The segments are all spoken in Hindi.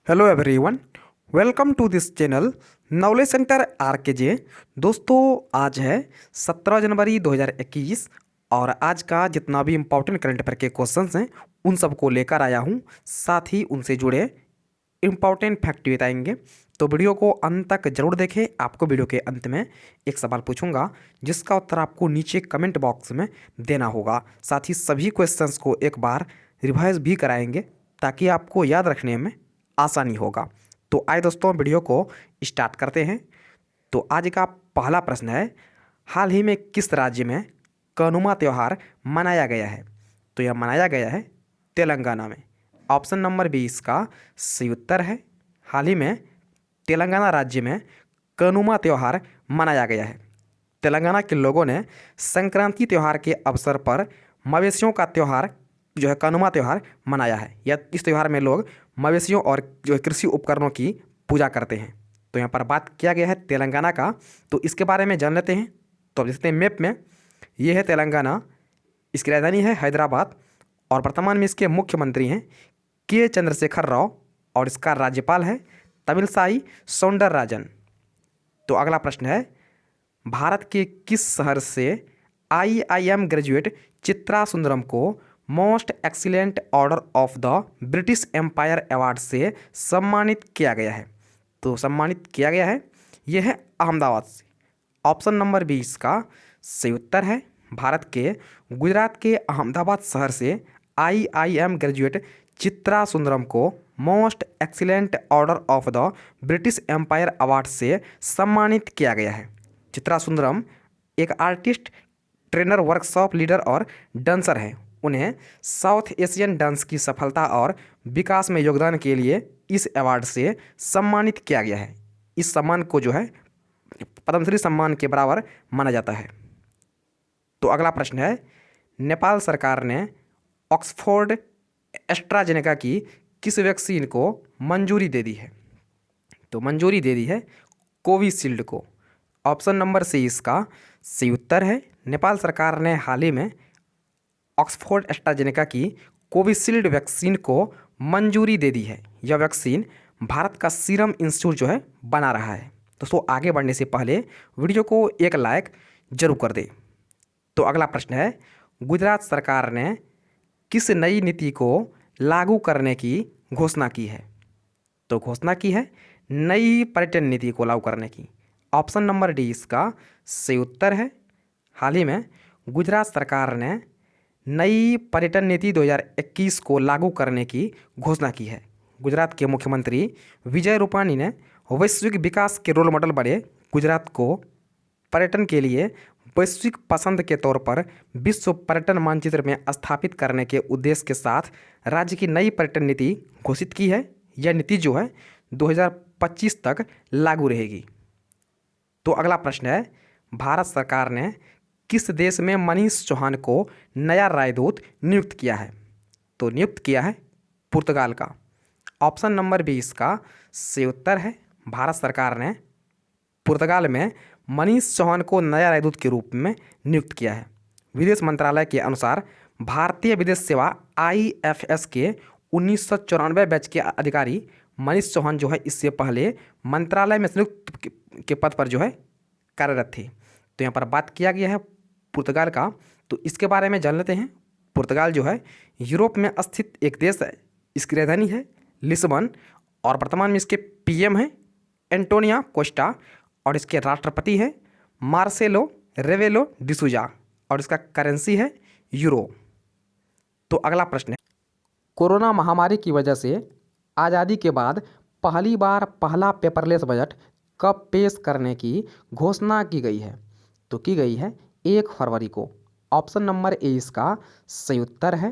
Hello everyone, welcome to this channel knowledge centre RKJ. दोस्तों, आज है 17 जनवरी 2021 और आज का जितना भी इम्पोर्टेंट करंट अफेयर के क्वेश्चंस हैं उन सबको लेकर आया हूं। साथ ही उनसे जुड़े इम्पॉर्टेंट फैक्ट बताएंगे, तो वीडियो को अंत तक जरूर देखें। आपको वीडियो के अंत में एक सवाल पूछूंगा जिसका उत्तर आपको नीचे कमेंट बॉक्स में देना होगा। साथ ही सभी क्वेश्चंस को एक बार रिवाइज भी कराएंगे ताकि आपको याद रखने में आसानी होगा। तो आइए दोस्तों, वीडियो को स्टार्ट करते हैं। तो आज का पहला प्रश्न है, हाल ही में किस राज्य में कनुमा त्यौहार मनाया गया है? तो यह मनाया गया है तेलंगाना में। ऑप्शन नंबर 20 का सही उत्तर है। हाल ही में तेलंगाना राज्य में कनुमा त्यौहार मनाया गया है। तेलंगाना के लोगों ने संक्रांति त्यौहार के अवसर पर मवेशियों का त्यौहार जो है कनुमा त्यौहार मनाया है। यह इस त्यौहार में लोग मवेशियों और जो है कृषि उपकरणों की पूजा करते हैं। तो यहाँ पर बात किया गया है तेलंगाना का, तो इसके बारे में जान लेते हैं। तो अब देखते हैं मैप में, ये है तेलंगाना, इसकी राजधानी है हैदराबाद और वर्तमान में इसके मुख्यमंत्री हैं के चंद्रशेखर राव और इसका राज्यपाल है तमिलसाई सौंदरराजन। तो अगला प्रश्न है, भारत के किस शहर से IIM ग्रेजुएट चित्रा सुंदरम को most excellent order of the British Empire award से सम्मानित किया गया है? तो सम्मानित किया गया है, यह है अहमदाबाद से। ऑप्शन नंबर 20 का सही उत्तर है। भारत के गुजरात के अहमदाबाद शहर से IIM ग्रेजुएट चित्रा सुंदरम को most excellent order of the British Empire award से सम्मानित किया गया है। चित्रा सुंदरम एक आर्टिस्ट, ट्रेनर, वर्कशॉप लीडर और डांसर हैं। उन्हें साउथ एशियन डांस की सफलता और विकास में योगदान के लिए इस अवार्ड से सम्मानित किया गया है। इस सम्मान को जो है पद्मश्री सम्मान के बराबर माना जाता है। तो अगला प्रश्न है, नेपाल सरकार ने ऑक्सफोर्ड एस्ट्राजेनेका की किस वैक्सीन को मंजूरी दे दी है? तो मंजूरी दे दी है कोविशील्ड को। ऑप्शन नंबर सी इसका सही उत्तर है। नेपाल सरकार ने हाल ही में ऑक्सफोर्ड एस्ट्राजेनेका की कोविशील्ड वैक्सीन को मंजूरी दे दी है। यह वैक्सीन भारत का सीरम इंस्टीट्यूट जो है बना रहा है। दोस्तों, आगे बढ़ने से पहले वीडियो को एक लाइक जरूर कर दे। तो अगला प्रश्न है, गुजरात सरकार ने किस नई नीति को लागू करने की घोषणा की है? तो घोषणा की है नई पर्यटन नीति को लागू करने की। ऑप्शन नंबर डी इसका सही उत्तर है। हाल ही में गुजरात सरकार ने नई पर्यटन नीति 2021 को लागू करने की घोषणा की है। गुजरात के मुख्यमंत्री विजय रूपानी ने वैश्विक विकास के रोल मॉडल बने गुजरात को पर्यटन के लिए वैश्विक पसंद के तौर पर विश्व पर्यटन मानचित्र में स्थापित करने के उद्देश्य के साथ राज्य की नई पर्यटन नीति घोषित की है। यह नीति जो है 2025 तक लागू रहेगी। तो अगला प्रश्न है, भारत सरकार ने किस देश में मनीष चौहान को नया राजदूत नियुक्त किया है? तो नियुक्त किया है पुर्तगाल का। ऑप्शन नंबर 20 का सही उत्तर है। भारत सरकार ने पुर्तगाल में मनीष चौहान को नया राजदूत के रूप में नियुक्त किया है। विदेश मंत्रालय के अनुसार भारतीय विदेश सेवा IFS के 1994 बैच के अधिकारी मनीष चौहान जो है इससे पहले मंत्रालय में संयुक्त के पद पर जो है कार्यरत थे। तो यहाँ पर बात किया गया है पुर्तगाल का, तो इसके बारे में जान लेते हैं। पुर्तगाल जो है यूरोप में स्थित एक देश है। इसकी राजधानी है लिस्बन और वर्तमान में इसके PM हैं एंटोनिया कोस्टा और इसके राष्ट्रपति हैं मार्सेलो रेवेलो डिसूजा और इसका करेंसी है यूरो। तो अगला प्रश्न है, कोरोना महामारी की वजह से आज़ादी के बाद पहली बार पहला पेपरलेस बजट कब पेश करने की घोषणा की गई है? तो की गई है 1 फरवरी को। ऑप्शन नंबर ए इसका सही उत्तर है।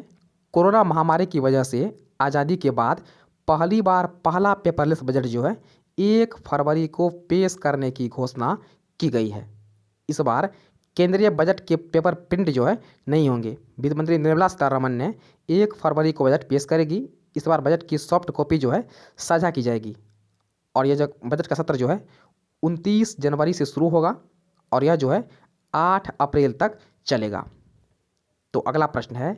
कोरोना महामारी की वजह से आज़ादी के बाद पहली बार पहला पेपरलेस बजट जो है 1 फरवरी को पेश करने की घोषणा की गई है। इस बार केंद्रीय बजट के पेपर प्रिंट जो है नहीं होंगे। वित्त मंत्री निर्मला सीतारमण ने 1 फरवरी को बजट पेश करेगी। इस बार बजट की सॉफ्ट कॉपी जो है साझा की जाएगी और यह जो बजट का सत्र जो है 29 जनवरी से शुरू होगा और यह जो है 8 अप्रैल तक चलेगा। तो अगला प्रश्न है,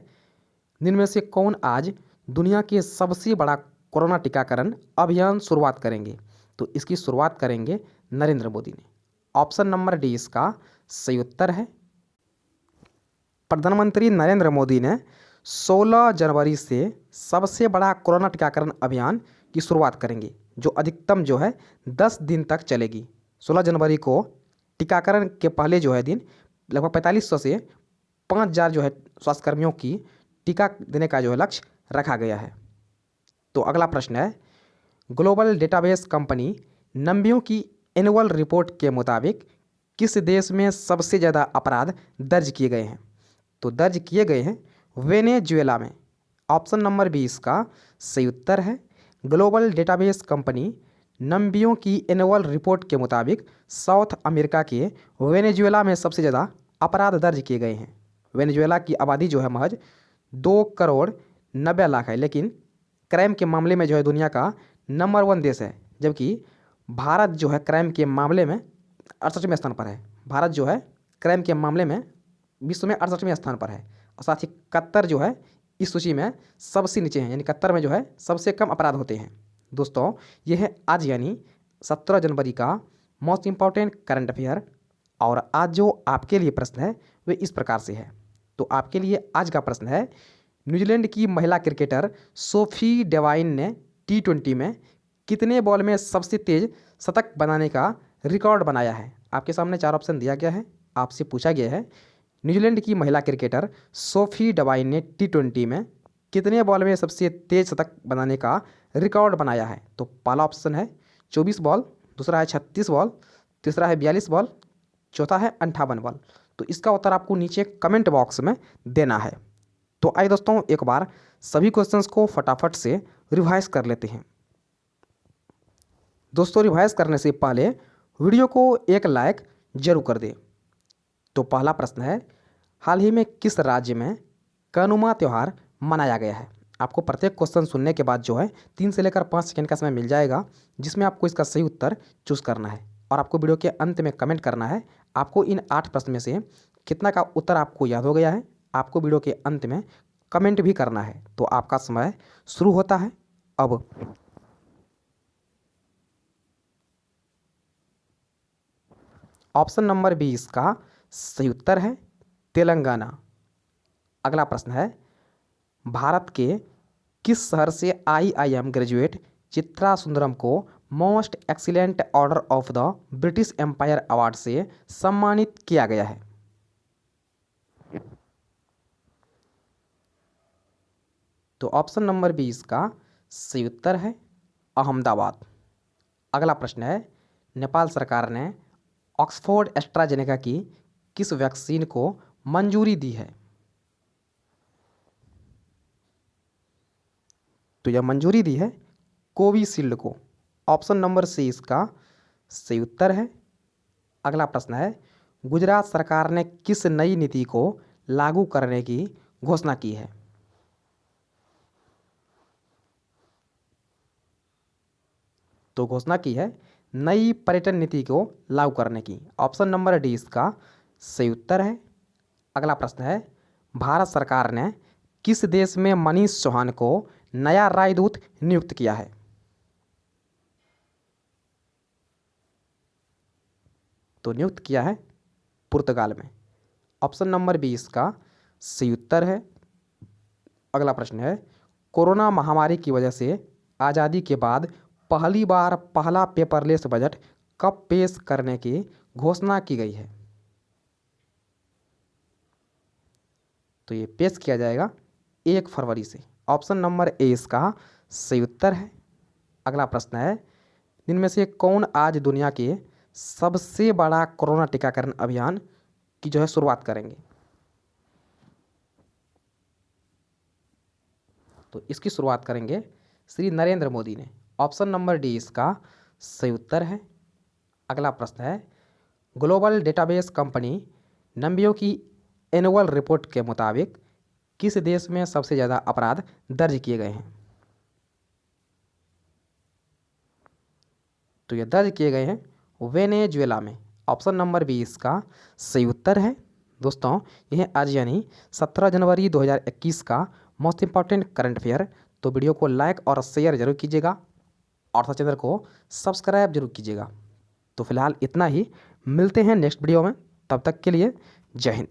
निम्न में से कौन आज दुनिया के सबसे बड़ा कोरोना टीकाकरण अभियान शुरुआत करेंगे? तो इसकी शुरुआत करेंगे नरेंद्र मोदी ने। ऑप्शन नंबर डी इसका सही उत्तर है। प्रधानमंत्री नरेंद्र मोदी ने 16 जनवरी से सबसे बड़ा कोरोना टीकाकरण अभियान की शुरुआत करेंगे, जो अधिकतम जो है 10 दिन तक चलेगी। 16 जनवरी को टीकाकरण के पहले जो है दिन लगभग 4500 से 5000 जो है स्वास्थ्यकर्मियों की टीका देने का जो है लक्ष्य रखा गया है। तो अगला प्रश्न है, ग्लोबल डेटाबेस कंपनी नंबियों की एनुअल रिपोर्ट के मुताबिक किस देश में सबसे ज़्यादा अपराध दर्ज किए गए हैं? तो दर्ज किए गए हैं वेनेजुएला में। ऑप्शन नंबर बी इसका सही उत्तर है। ग्लोबल डेटाबेस कंपनी नंबियों की एनुअल रिपोर्ट के मुताबिक साउथ अमेरिका के वेनेजुएला में सबसे ज़्यादा अपराध दर्ज किए गए हैं। वेनेजुएला की आबादी जो है महज 2,90,00,000 है, लेकिन क्राइम के मामले में जो है दुनिया का नंबर 1 देश है, जबकि भारत जो है क्राइम के मामले में 68वें स्थान पर है। भारत जो है क्राइम के मामले में विश्व में 68वें स्थान पर है, और साथ ही कतर जो है इस सूची में सबसे नीचे हैं, यानी कतर में जो है सबसे कम अपराध होते हैं। दोस्तों, ये है आज यानी 17 जनवरी का मोस्ट इम्पॉर्टेंट करंट अफेयर। और आज जो आपके लिए प्रश्न है वे इस प्रकार से है। तो आपके लिए आज का प्रश्न है, न्यूजीलैंड की महिला क्रिकेटर सोफी डेवाइन ने T20 में कितने बॉल में सबसे तेज शतक बनाने का रिकॉर्ड बनाया है? आपके सामने 4 ऑप्शन दिया गया है। आपसे पूछा गया है, न्यूजीलैंड की महिला क्रिकेटर सोफी डेवाइन ने T20 में कितने बॉल में सबसे तेज शतक बनाने का रिकॉर्ड बनाया है? तो पहला ऑप्शन है 24 बॉल, दूसरा है 36 बॉल, तीसरा है 42 बॉल, चौथा है 58 बॉल। तो इसका उत्तर आपको नीचे कमेंट बॉक्स में देना है। तो आइए दोस्तों, एक बार सभी क्वेश्चंस को फटाफट से रिवाइज कर लेते हैं। दोस्तों, रिवाइज करने से पहले वीडियो को एक लाइक जरूर कर दें। तो पहला प्रश्न है, हाल ही में किस राज्य में कनुमा त्यौहार मनाया गया है? आपको प्रत्येक क्वेश्चन सुनने के बाद जो है 3 से लेकर 5 सेकंड का समय मिल जाएगा, जिसमें आपको इसका सही उत्तर चूज करना है। और आपको वीडियो के अंत में कमेंट करना है आपको इन 8 प्रश्न में से कितना का उत्तर आपको याद हो गया है। आपको वीडियो के अंत में कमेंट भी करना है। तो आपका समय शुरू होता है अब। ऑप्शन नंबर बी इसका सही उत्तर है, तेलंगाना। अगला प्रश्न है, भारत के किस शहर से IIM ग्रेजुएट चित्रा सुंदरम को most excellent order of the British Empire award से सम्मानित किया गया है? तो ऑप्शन नंबर बी इसका सही उत्तर है, अहमदाबाद। अगला प्रश्न है, नेपाल सरकार ने ऑक्सफोर्ड एस्ट्राजेनेका की किस वैक्सीन को मंजूरी दी है? तो यह मंजूरी दी है कोविशील्ड को। ऑप्शन नंबर सी इसका सही उत्तर है। अगला प्रश्न है, गुजरात सरकार ने किस नई नीति को लागू करने की घोषणा की है? तो घोषणा की है नई पर्यटन नीति को लागू करने की। ऑप्शन नंबर डी इसका सही उत्तर है। अगला प्रश्न है, भारत सरकार ने किस देश में मनीष चौहान को नया राजदूत नियुक्त किया है? तो नियुक्त किया है पुर्तगाल में। ऑप्शन नंबर बी इसका सही उत्तर है। अगला प्रश्न है, कोरोना महामारी की वजह से आज़ादी के बाद पहली बार पहला पेपरलेस बजट कब पेश करने की घोषणा की गई है? तो ये पेश किया जाएगा 1 फरवरी से। ऑप्शन नंबर ए इसका सही उत्तर है। अगला प्रश्न है, इनमें से कौन आज दुनिया के सबसे बड़ा कोरोना टीकाकरण अभियान की जो है शुरुआत करेंगे? तो इसकी शुरुआत करेंगे श्री नरेंद्र मोदी ने। ऑप्शन नंबर डी इसका सही उत्तर है। अगला प्रश्न है, ग्लोबल डेटाबेस कंपनी नंबियों की एनुअल रिपोर्ट के मुताबिक किस देश में सबसे ज़्यादा अपराध दर्ज किए गए हैं? तो ये दर्ज किए गए हैं वेनेजुएला में। ऑप्शन नंबर बी इसका सही उत्तर है। दोस्तों, यह आज यानी 17 जनवरी 2021 का मोस्ट इंपॉर्टेंट करंट अफेयर तो वीडियो को लाइक और शेयर जरूर कीजिएगा और चैनल को सब्सक्राइब जरूर कीजिएगा। तो फिलहाल इतना ही, मिलते हैं नेक्स्ट वीडियो में, तब तक के लिए जय हिंद।